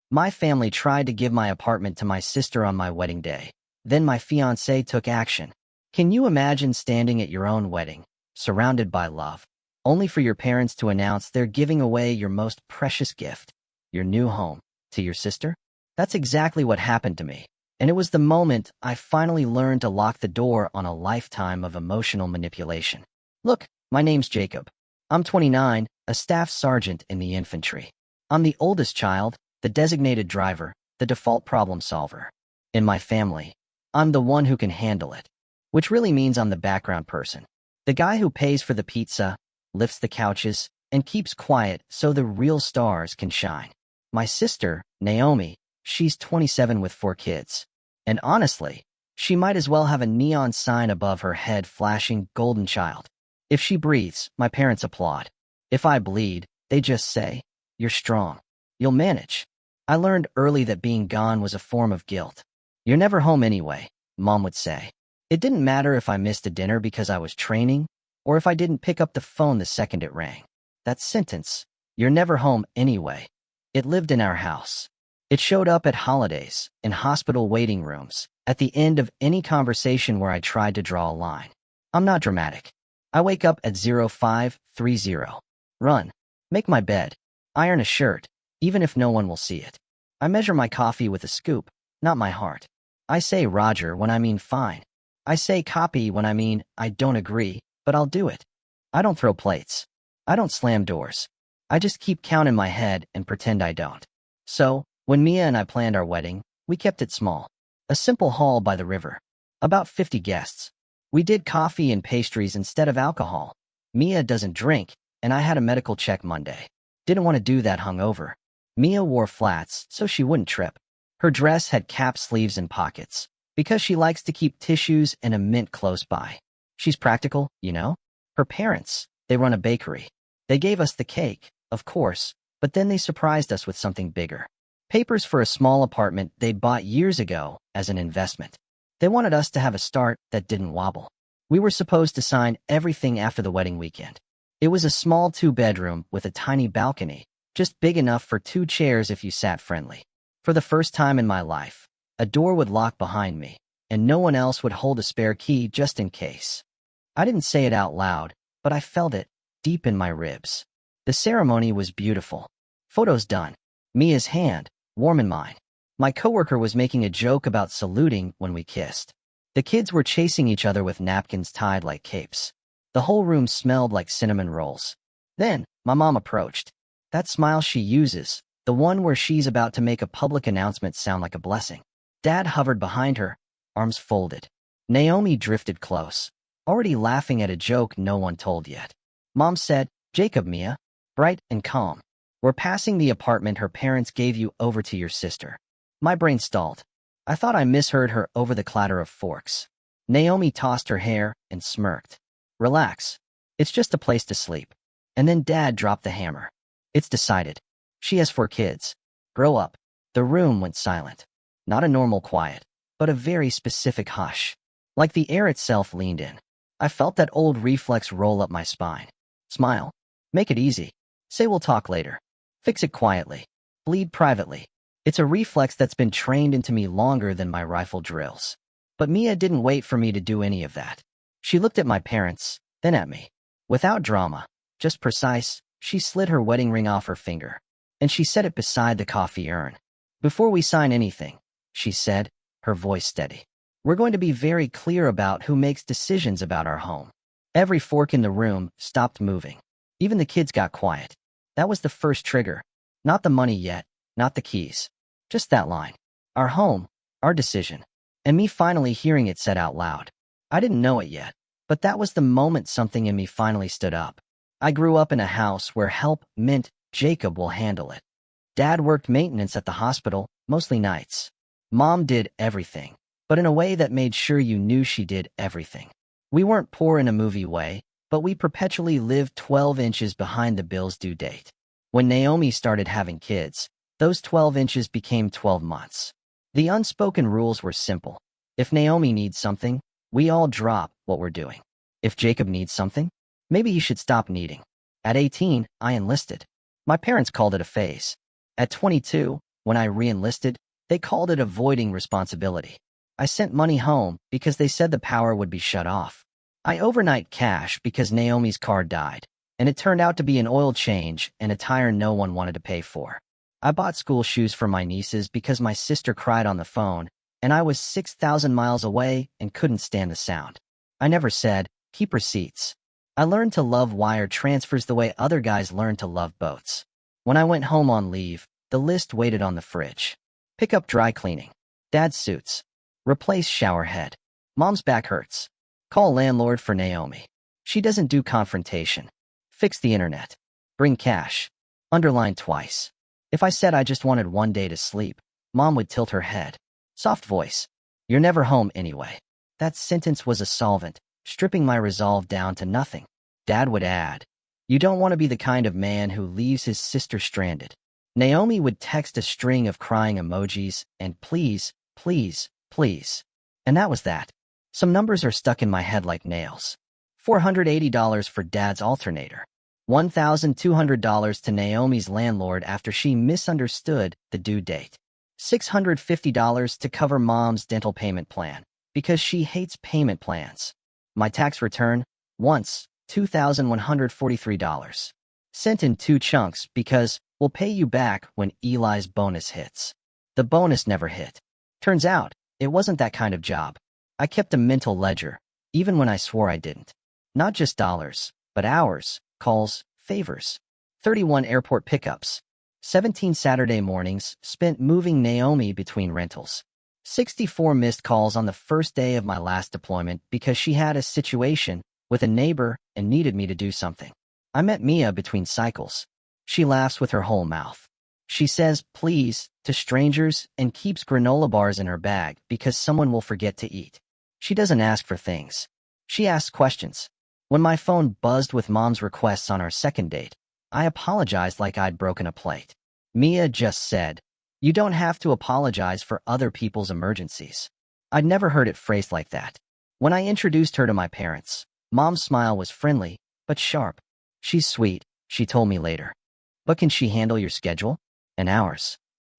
My family tried to give my apartment to my sister on my wedding day. Then my fiancé took action. Can you imagine standing at your own wedding, surrounded by love, only for your parents to announce they're giving away your most precious gift, your new home, to your sister? That's exactly what happened to me. And it was the moment I finally learned to lock the door on a lifetime of emotional manipulation. Look, my name's Jacob. I'm 29, a staff sergeant in the infantry. I'm the oldest child, the designated driver, the default problem solver. In my family, I'm the one who can handle it, which really means I'm the background person. The guy who pays for the pizza, lifts the couches, and keeps quiet so the real stars can shine. My sister, Naomi, she's 27 with 4 kids. And honestly, she might as well have a neon sign above her head flashing golden child. If she breathes, my parents applaud. If I bleed, they just say, "You're strong. You'll manage." I learned early that being gone was a form of guilt. "You're never home anyway," Mom would say. It didn't matter if I missed a dinner because I was training, or if I didn't pick up the phone the second it rang. That sentence, "You're never home anyway," it lived in our house. It showed up at holidays, in hospital waiting rooms, at the end of any conversation where I tried to draw a line. I'm not dramatic. I wake up at 05:30. Run. Make my bed. Iron a shirt, even if no one will see it. I measure my coffee with a scoop, not my heart. I say Roger when I mean fine. I say copy when I mean I don't agree, but I'll do it. I don't throw plates. I don't slam doors. I just keep count in my head and pretend I don't. So, when Mia and I planned our wedding, we kept it small. A simple hall by the river. About 50 guests. We did coffee and pastries instead of alcohol. Mia doesn't drink, and I had a medical check Monday. Didn't want to do that hungover. Mia wore flats so she wouldn't trip. Her dress had cap sleeves and pockets, because she likes to keep tissues and a mint close by. She's practical, you know? Her parents, they run a bakery. They gave us the cake, of course, but then they surprised us with something bigger. Papers for a small apartment they'd bought years ago as an investment. They wanted us to have a start that didn't wobble. We were supposed to sign everything after the wedding weekend. It was a small 2-bedroom with a tiny balcony, just big enough for 2 chairs if you sat friendly. For the first time in my life, a door would lock behind me, and no one else would hold a spare key just in case. I didn't say it out loud, but I felt it deep in my ribs. The ceremony was beautiful. Photos done. Mia's hand, warm in mine. My coworker was making a joke about saluting when we kissed. The kids were chasing each other with napkins tied like capes. The whole room smelled like cinnamon rolls. Then, my mom approached. That smile she uses, the one where she's about to make a public announcement sound like a blessing. Dad hovered behind her, arms folded. Naomi drifted close, already laughing at a joke no one told yet. Mom said, "Jacob, Mia," bright and calm. "We're passing the apartment her parents gave you over to your sister." My brain stalled. I thought I misheard her over the clatter of forks. Naomi tossed her hair and smirked. "Relax. It's just a place to sleep." And then Dad dropped the hammer. "It's decided. She has 4 kids. Grow up." The room went silent. Not a normal quiet, but a very specific hush. Like the air itself leaned in. I felt that old reflex roll up my spine. Smile. Make it easy. Say we'll talk later. Fix it quietly. Bleed privately. It's a reflex that's been trained into me longer than my rifle drills. But Mia didn't wait for me to do any of that. She looked at my parents, then at me. Without drama, just precise, she slid her wedding ring off her finger, and she set it beside the coffee urn. "Before we sign anything," she said, her voice steady, "we're going to be very clear about who makes decisions about our home." Every fork in the room stopped moving. Even the kids got quiet. That was the first trigger. Not the money yet, not the keys. Just that line. Our home, our decision. And me finally hearing it said out loud. I didn't know it yet, but that was the moment something in me finally stood up. I grew up in a house where help meant Jacob will handle it. Dad worked maintenance at the hospital, mostly nights. Mom did everything, but in a way that made sure you knew she did everything. We weren't poor in a movie way, but we perpetually lived 12 inches behind the bill's due date. When Naomi started having kids, those 12 inches became 12 months. The unspoken rules were simple. If Naomi needs something, we all drop what we're doing. If Jacob needs something, maybe he should stop needing. At 18, I enlisted. My parents called it a phase. At 22, When I re-enlisted, they called it avoiding responsibility. I sent money home because they said the power would be shut off. I overnight cash because Naomi's card died, and it turned out to be an oil change and a tire no one wanted to pay for. I bought school shoes for my nieces because my sister cried on the phone, and I was 6,000 miles away and couldn't stand the sound. I never said, keep receipts. I learned to love wire transfers the way other guys learned to love boats. When I went home on leave, the list waited on the fridge. Pick up dry cleaning. Dad's suits. Replace shower head. Mom's back hurts. Call landlord for Naomi. She doesn't do confrontation. Fix the internet. Bring cash. Underline twice. If I said I just wanted one day to sleep, Mom would tilt her head. Soft voice. You're never home anyway. That sentence was a solvent, stripping my resolve down to nothing. Dad would add, you don't want to be the kind of man who leaves his sister stranded. Naomi would text a string of crying emojis and please, please, please. And that was that. Some numbers are stuck in my head like nails. $480 for Dad's alternator. $1,200 to Naomi's landlord after she misunderstood the due date. $650 to cover Mom's dental payment plan, because she hates payment plans. My tax return, once, $2,143. Sent in 2 chunks because we'll pay you back when Eli's bonus hits. The bonus never hit. Turns out, it wasn't that kind of job. I kept a mental ledger, even when I swore I didn't. Not just dollars, but hours, calls, favors. 31 airport pickups. 17 Saturday mornings spent moving Naomi between rentals. 64 missed calls on the first day of my last deployment because she had a situation with a neighbor and needed me to do something. I met Mia between cycles. She laughs with her whole mouth. She says please to strangers and keeps granola bars in her bag because someone will forget to eat. She doesn't ask for things. She asks questions. When my phone buzzed with Mom's requests on our second date, I apologized like I'd broken a plate. Mia just said, you don't have to apologize for other people's emergencies. I'd never heard it phrased like that. When I introduced her to my parents, Mom's smile was friendly, but sharp. She's sweet, she told me later. But can she handle your schedule? And ours.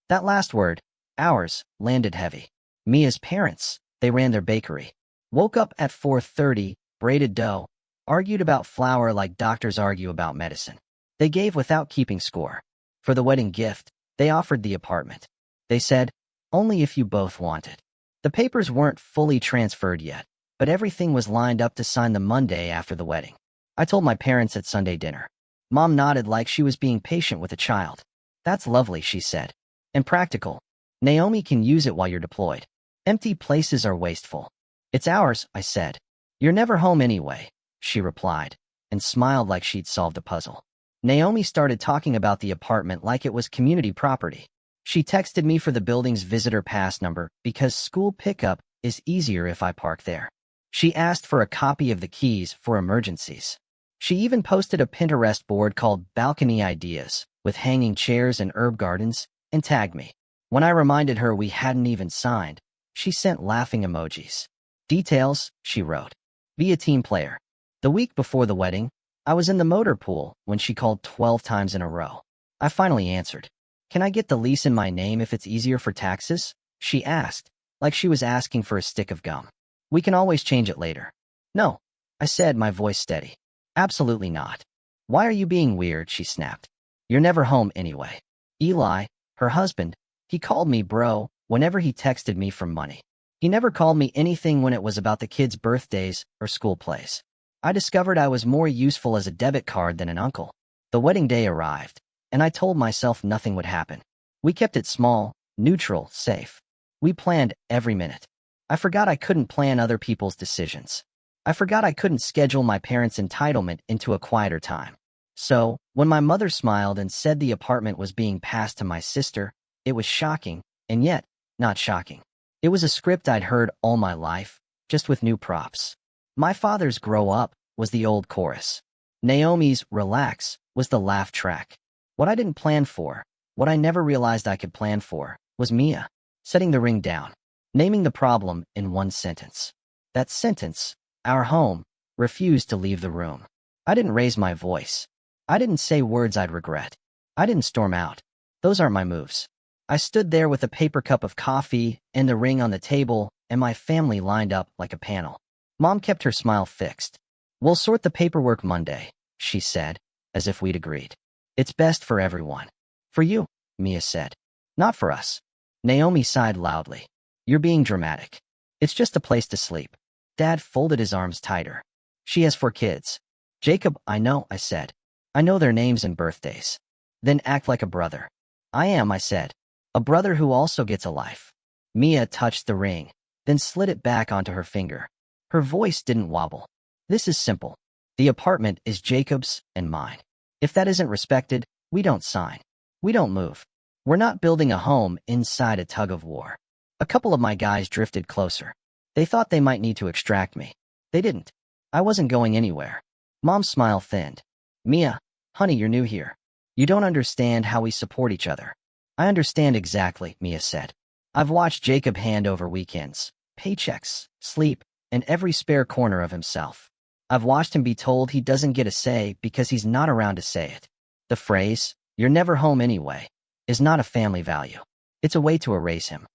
That last word, ours, landed heavy. Mia's parents, they ran their bakery. Woke up at 4:30, braided dough, argued about flour like doctors argue about medicine. They gave without keeping score. For the wedding gift, they offered the apartment. They said, only if you both want it. The papers weren't fully transferred yet, but everything was lined up to sign the Monday after the wedding. I told my parents at Sunday dinner. Mom nodded like she was being patient with a child. That's lovely, she said. And practical. Naomi can use it while you're deployed. Empty places are wasteful. It's ours, I said. You're never home anyway, she replied, and smiled like she'd solved a puzzle. Naomi started talking about the apartment like it was community property. She texted me for the building's visitor pass number because school pickup is easier if I park there. She asked for a copy of the keys for emergencies. She even posted a Pinterest board called Balcony Ideas with hanging chairs and herb gardens and tagged me. When I reminded her we hadn't even signed, she sent laughing emojis. Details, she wrote. Be a team player. The week before the wedding, I was in the motor pool when she called 12 times in a row. I finally answered. Can I get the lease in my name if it's easier for taxes? She asked, like she was asking for a stick of gum. We can always change it later. No, I said, my voice steady. Absolutely not. Why are you being weird? She snapped. You're never home anyway. Eli, her husband, he called me bro whenever he texted me for money. He never called me anything when it was about the kids' birthdays or school plays. I discovered I was more useful as a debit card than an uncle. The wedding day arrived, and I told myself nothing would happen. We kept it small, neutral, safe. We planned every minute. I forgot I couldn't plan other people's decisions. I forgot I couldn't schedule my parents' entitlement into a quieter time. So, when my mother smiled and said the apartment was being passed to my sister, it was shocking, and yet, not shocking. It was a script I'd heard all my life, just with new props. My father's grow up was the old chorus. Naomi's relax was the laugh track. What I didn't plan for, what I never realized I could plan for, was Mia, setting the ring down, naming the problem in one sentence. That sentence, our home, refused to leave the room. I didn't raise my voice. I didn't say words I'd regret. I didn't storm out. Those aren't my moves. I stood there with a paper cup of coffee and the ring on the table, and my family lined up like a panel. Mom kept her smile fixed. "We'll sort the paperwork Monday," she said, as if we'd agreed. "It's best for everyone." "For you," Mia said. "Not for us." Naomi sighed loudly. "You're being dramatic. It's just a place to sleep." Dad folded his arms tighter. "She has 4 kids." "Jacob, I know," I said. "I know their names and birthdays." "Then act like a brother." "I am," I said. "A brother who also gets a life." Mia touched the ring, then slid it back onto her finger. Her voice didn't wobble. "This is simple. The apartment is Jacob's and mine. If that isn't respected, we don't sign. We don't move. We're not building a home inside a tug-of-war." A couple of my guys drifted closer. They thought they might need to extract me. They didn't. I wasn't going anywhere. Mom's smile thinned. "Mia, honey, you're new here. You don't understand how we support each other." "I understand exactly," Mia said. "I've watched Jacob hand over weekends, paychecks, sleep, and every spare corner of himself. I've watched him be told he doesn't get a say because he's not around to say it. The phrase, 'you're never home anyway,' is not a family value. It's a way to erase him."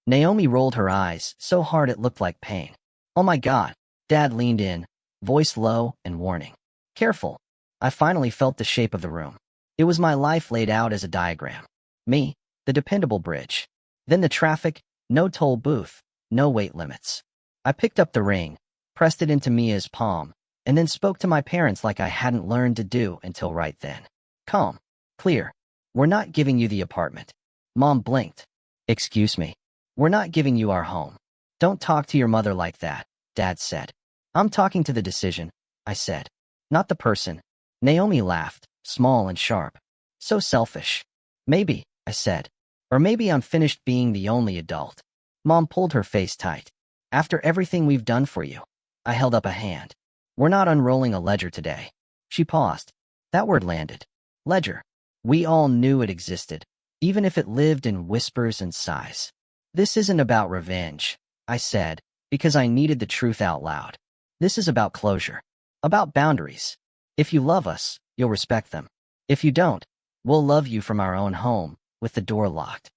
Naomi rolled her eyes so hard it looked like pain. "Oh my God." Dad leaned in, voice low and warning. "Careful." I finally felt the shape of the room. It was my life laid out as a diagram. Me, the dependable bridge. Then the traffic, no toll booth, no weight limits. I picked up the ring, pressed it into Mia's palm, and then spoke to my parents like I hadn't learned to do until right then. Calm. Clear. "We're not giving you the apartment." Mom blinked. "Excuse me. We're not giving you our home." "Don't talk to your mother like that," Dad said. "I'm talking to the decision," I said. "Not the person." Naomi laughed, small and sharp. "So selfish." "Maybe," I said. "Or maybe I'm finished being the only adult." Mom pulled her face tight. "After everything we've done for you." I held up a hand. "We're not unrolling a ledger today." She paused. That word landed. Ledger. We all knew it existed, even if it lived in whispers and sighs. "This isn't about revenge," I said, because I needed the truth out loud. "This is about closure. About boundaries. If you love us, you'll respect them. If you don't, we'll love you from our own home, with the door locked."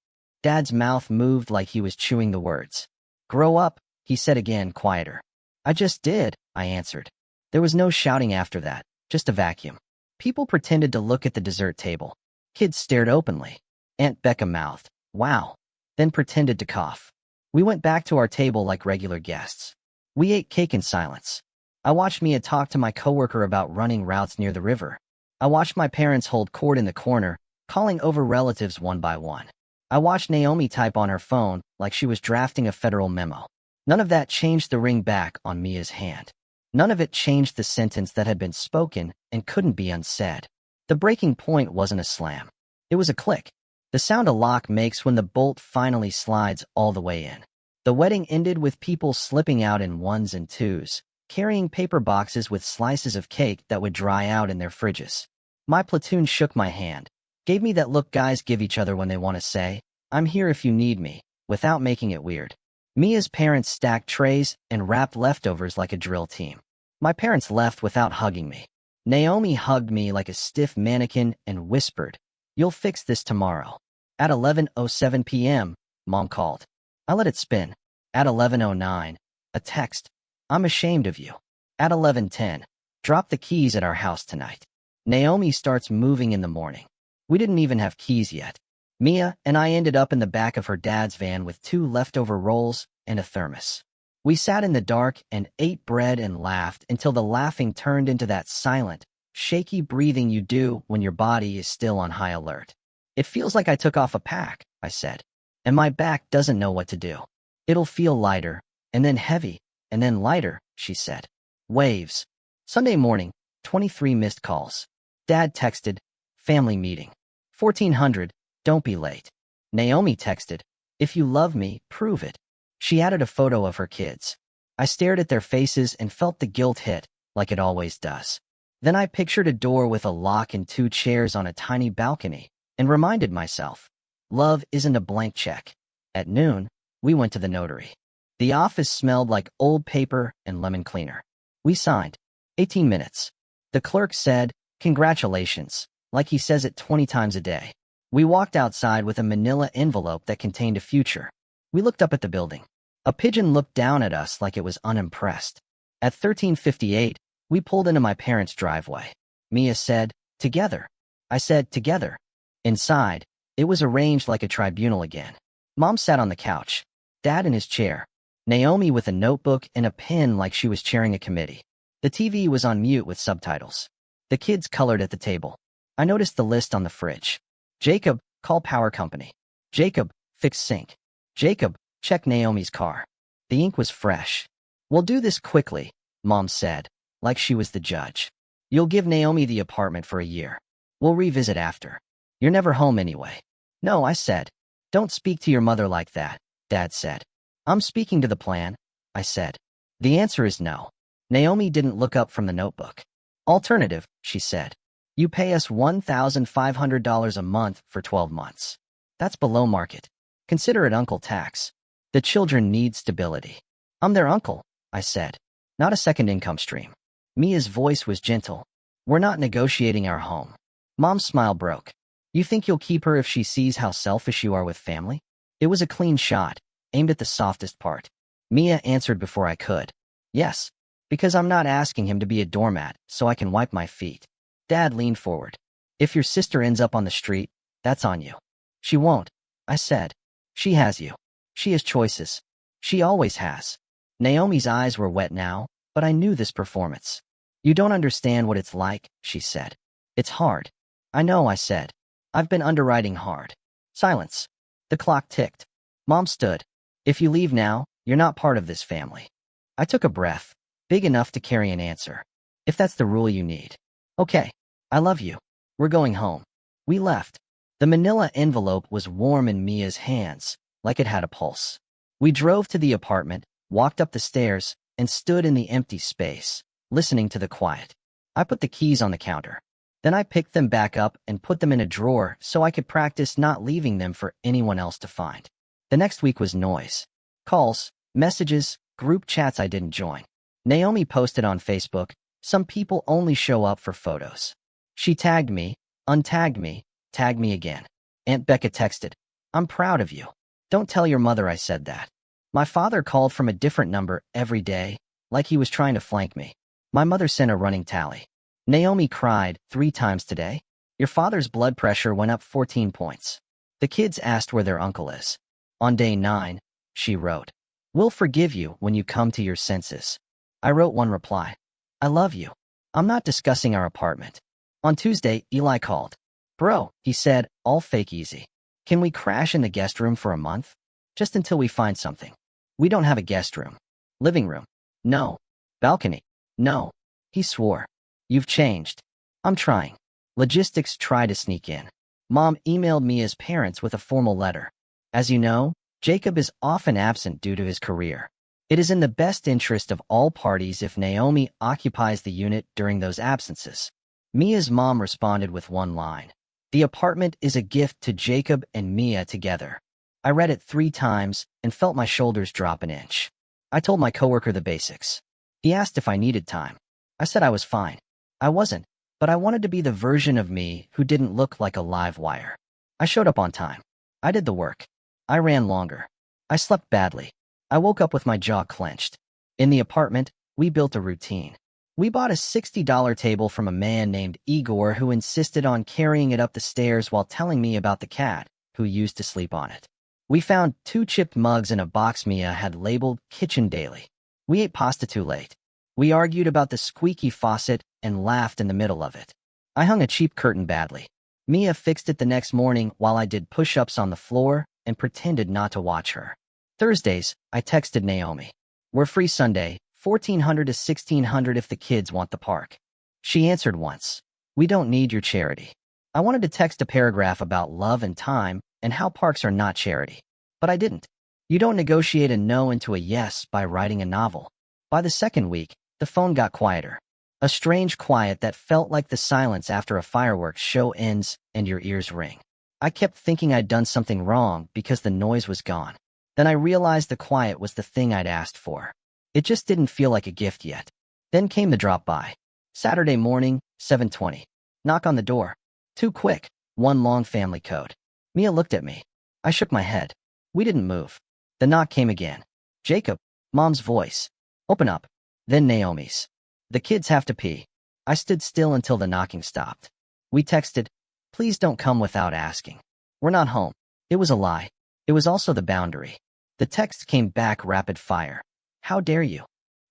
Dad's mouth moved like he was chewing the words. "Grow up," he said again, quieter. "I just did," I answered. There was no shouting after that, just a vacuum. People pretended to look at the dessert table. Kids stared openly. Aunt Becca mouthed, "Wow," then pretended to cough. We went back to our table like regular guests. We ate cake in silence. I watched Mia talk to my coworker about running routes near the river. I watched my parents hold court in the corner, calling over relatives one by one. I watched Naomi type on her phone like she was drafting a federal memo. None of that changed the ring back on Mia's hand. None of it changed the sentence that had been spoken and couldn't be unsaid. The breaking point wasn't a slam. It was a click. The sound a lock makes when the bolt finally slides all the way in. The wedding ended with people slipping out in ones and twos, carrying paper boxes with slices of cake that would dry out in their fridges. My platoon shook my hand, gave me that look guys give each other when they want to say, "I'm here if you need me," without making it weird. Mia's parents stacked trays and wrapped leftovers like a drill team. My parents left without hugging me. Naomi hugged me like a stiff mannequin and whispered, "You'll fix this tomorrow." At 11:07 p.m., Mom called. I let it spin. At 11:09, a text. "I'm ashamed of you." At 11:10, "Drop the keys at our house tonight." Naomi starts moving in the morning. We didn't even have keys yet. Mia and I ended up in the back of her dad's van with 2 leftover rolls and a thermos. We sat in the dark and ate bread and laughed until the laughing turned into that silent, shaky breathing you do when your body is still on high alert. "It feels like I took off a pack," I said, "and my back doesn't know what to do." "It'll feel lighter, and then heavy, and then lighter," she said. Waves. Sunday morning, 23 missed calls. Dad texted, "Family meeting. 1400, don't be late." Naomi texted, "If you love me, prove it." She added a photo of her kids. I stared at their faces and felt the guilt hit, like it always does. Then I pictured a door with a lock and 2 chairs on a tiny balcony, and reminded myself, love isn't a blank check. At noon, we went to the notary. The office smelled like old paper and lemon cleaner. We signed. 18 minutes. The clerk said, "Congratulations," like he says it 20 times a day. We walked outside with a manila envelope that contained a future. We looked up at the building. A pigeon looked down at us like it was unimpressed. At 13:58, we pulled into my parents' driveway. Mia said, "Together." I said, "Together." Inside, it was arranged like a tribunal again. Mom sat on the couch, Dad in his chair, Naomi with a notebook and a pen like she was chairing a committee. The TV was on mute with subtitles. The kids colored at the table. I noticed the list on the fridge. Jacob, call power company. Jacob, fix sink. Jacob, check Naomi's car. The ink was fresh. "We'll do this quickly," Mom said, like she was the judge. "You'll give Naomi the apartment for a year. We'll revisit after. You're never home anyway." "No," I said. "Don't speak to your mother like that," Dad said. "I'm speaking to the plan," I said. "The answer is no." Naomi didn't look up from the notebook. "Alternative," she said. "You pay us $1,500 a month for 12 months. That's below market. Consider it uncle tax. The children need stability." "I'm their uncle," I said. "Not a second income stream." Mia's voice was gentle. "We're not negotiating our home." Mom's smile broke. "You think you'll keep her if she sees how selfish you are with family?" It was a clean shot, aimed at the softest part. Mia answered before I could. "Yes, because I'm not asking him to be a doormat so I can wipe my feet." Dad leaned forward. "If your sister ends up on the street, that's on you." "She won't," I said. "She has you. She has choices. She always has." Naomi's eyes were wet now, but I knew this performance. "You don't understand what it's like," she said. "It's hard." "I know," I said. "I've been underwriting hard." Silence. The clock ticked. Mom stood. "If you leave now, you're not part of this family." I took a breath, big enough to carry an answer. "If that's the rule you need." "Okay. I love you. We're going home." We left. The manila envelope was warm in Mia's hands, like it had a pulse. We drove to the apartment, walked up the stairs, and stood in the empty space, listening to the quiet. I put the keys on the counter. Then I picked them back up and put them in a drawer so I could practice not leaving them for anyone else to find. The next week was noise. Calls, messages, group chats I didn't join. Naomi posted on Facebook, "Some people only show up for photos." She tagged me, untagged me, tagged me again. Aunt Becca texted, "I'm proud of you. Don't tell your mother I said that." My father called from a different number every day, like he was trying to flank me. My mother sent a running tally. Naomi cried 3 times today. Your father's blood pressure went up 14 points. The kids asked where their uncle is. On day 9, she wrote, "We'll forgive you when you come to your senses." I wrote one reply. "I love you. I'm not discussing our apartment." On Tuesday, Eli called. "Bro," he said, all fake easy. "Can we crash in the guest room for a month? Just until we find something." "We don't have a guest room." "Living room?" "No." "Balcony?" "No." He swore. "You've changed." "I'm trying." Logistics try to sneak in. Mom emailed me as parents with a formal letter. "As you know, Jacob is often absent due to his career. It is in the best interest of all parties if Naomi occupies the unit during those absences." Mia's mom responded with one line. "The apartment is a gift to Jacob and Mia together." I read it 3 times and felt my shoulders drop an inch. I told my coworker the basics. He asked if I needed time. I said I was fine. I wasn't, but I wanted to be the version of me who didn't look like a live wire. I showed up on time. I did the work. I ran longer. I slept badly. I woke up with my jaw clenched. In the apartment, we built a routine. We bought a $60 table from a man named Igor who insisted on carrying it up the stairs while telling me about the cat who used to sleep on it. We found 2 chipped mugs in a box Mia had labeled Kitchen Daily. We ate pasta too late. We argued about the squeaky faucet and laughed in the middle of it. I hung a cheap curtain badly. Mia fixed it the next morning while I did push-ups on the floor and pretended not to watch her. Thursdays, I texted Naomi. "We're free Sunday, 1400 to 1600 if the kids want the park." She answered once. "We don't need your charity." I wanted to text a paragraph about love and time and how parks are not charity. But I didn't. You don't negotiate a no into a yes by writing a novel. By the second week, the phone got quieter. A strange quiet that felt like the silence after a fireworks show ends and your ears ring. I kept thinking I'd done something wrong because the noise was gone. Then I realized the quiet was the thing I'd asked for. It just didn't feel like a gift yet. Then came the drop-by. Saturday morning, 7:20. Knock on the door. Too quick. One long family code. Mia looked at me. I shook my head. We didn't move. The knock came again. Jacob, Mom's voice. Open up. Then Naomi's. The kids have to pee. I stood still until the knocking stopped. We texted, please don't come without asking. We're not home. It was a lie. It was also the boundary. The text came back rapid fire. How dare you?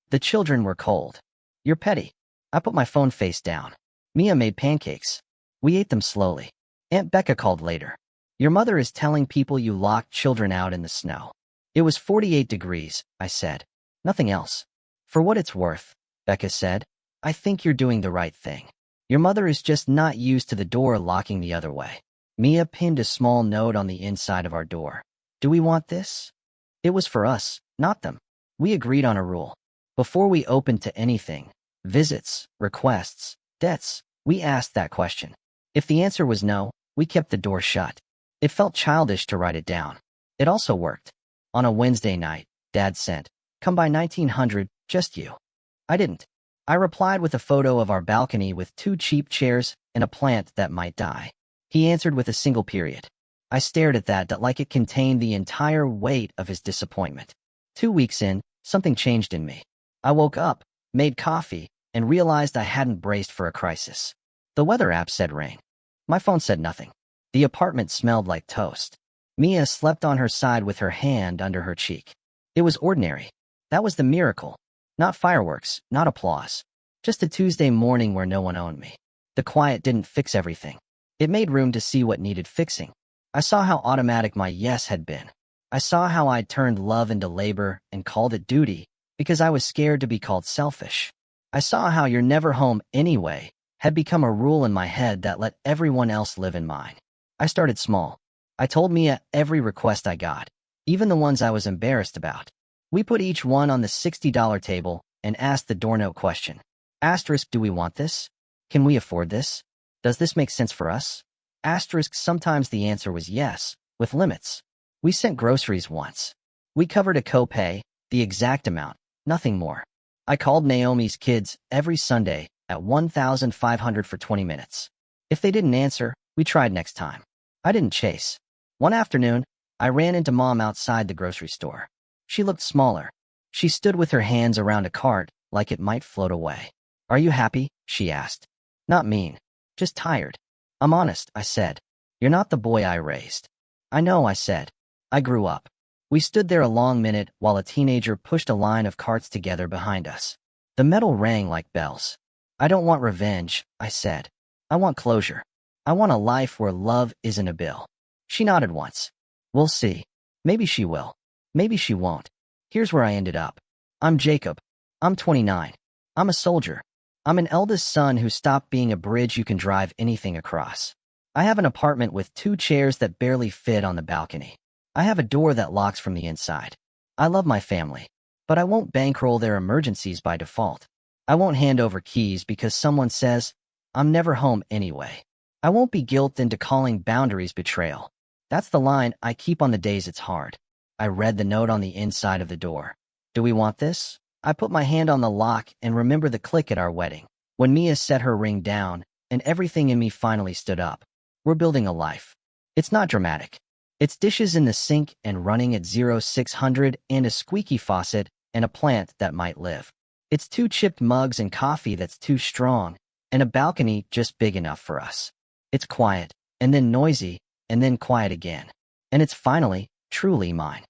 The children were cold. You're petty. I put my phone face down. Mia made pancakes. We ate them slowly. Aunt Becca called later. Your mother is telling people you locked children out in the snow. It was 48 degrees, I said. Nothing else. For what it's worth, Becca said, I think you're doing the right thing. Your mother is just not used to the door locking the other way. Mia pinned a small note on the inside of our door. Do we want this? It was for us, not them. We agreed on a rule. Before we opened to anything, visits, requests, debts, we asked that question. If the answer was no, we kept the door shut. It felt childish to write it down. It also worked. On a Wednesday night, Dad sent, come by 1900, just you. I didn't. I replied with a photo of our balcony with 2 cheap chairs and a plant that might die. He answered with a single period. I stared at that like it contained the entire weight of his disappointment. 2 weeks in, something changed in me. I woke up, made coffee, and realized I hadn't braced for a crisis. The weather app said rain. My phone said nothing. The apartment smelled like toast. Mia slept on her side with her hand under her cheek. It was ordinary. That was the miracle. Not fireworks, not applause. Just a Tuesday morning where no one owned me. The quiet didn't fix everything. It made room to see what needed fixing. I saw how automatic my yes had been. I saw how I'd turned love into labor and called it duty because I was scared to be called selfish. I saw how you're never home anyway had become a rule in my head that let everyone else live in mine. I started small. I told Mia every request I got, even the ones I was embarrassed about. We put each one on the $60 table and asked the door note question. Asterisk, do we want this? Can we afford this? Does this make sense for us? Asterisk, sometimes the answer was yes, with limits. We sent groceries once. We covered a copay, the exact amount, nothing more. I called Naomi's kids every Sunday at 1,500 for 20 minutes. If they didn't answer, we tried next time. I didn't chase. One afternoon, I ran into Mom outside the grocery store. She looked smaller. She stood with her hands around a cart like it might float away. Are you happy? She asked. Not mean. Just tired. I'm honest, I said. You're not the boy I raised. I know, I said. I grew up. We stood there a long minute while a teenager pushed a line of carts together behind us. The metal rang like bells. I don't want revenge, I said. I want closure. I want a life where love isn't a bill. She nodded once. We'll see. Maybe she will. Maybe she won't. Here's where I ended up. I'm Jacob. I'm 29. I'm a soldier. I'm an eldest son who stopped being a bridge you can drive anything across. I have an apartment with 2 chairs that barely fit on the balcony. I have a door that locks from the inside. I love my family, but I won't bankroll their emergencies by default. I won't hand over keys because someone says, I'm never home anyway. I won't be guilted into calling boundaries betrayal. That's the line I keep on the days it's hard. I read the note on the inside of the door. Do we want this? I put my hand on the lock and remember the click at our wedding. When Mia set her ring down and everything in me finally stood up. We're building a life. It's not dramatic. It's dishes in the sink and running at 0600 and a squeaky faucet and a plant that might live. It's 2 chipped mugs and coffee that's too strong and a balcony just big enough for us. It's quiet and then noisy and then quiet again. And it's finally, truly mine.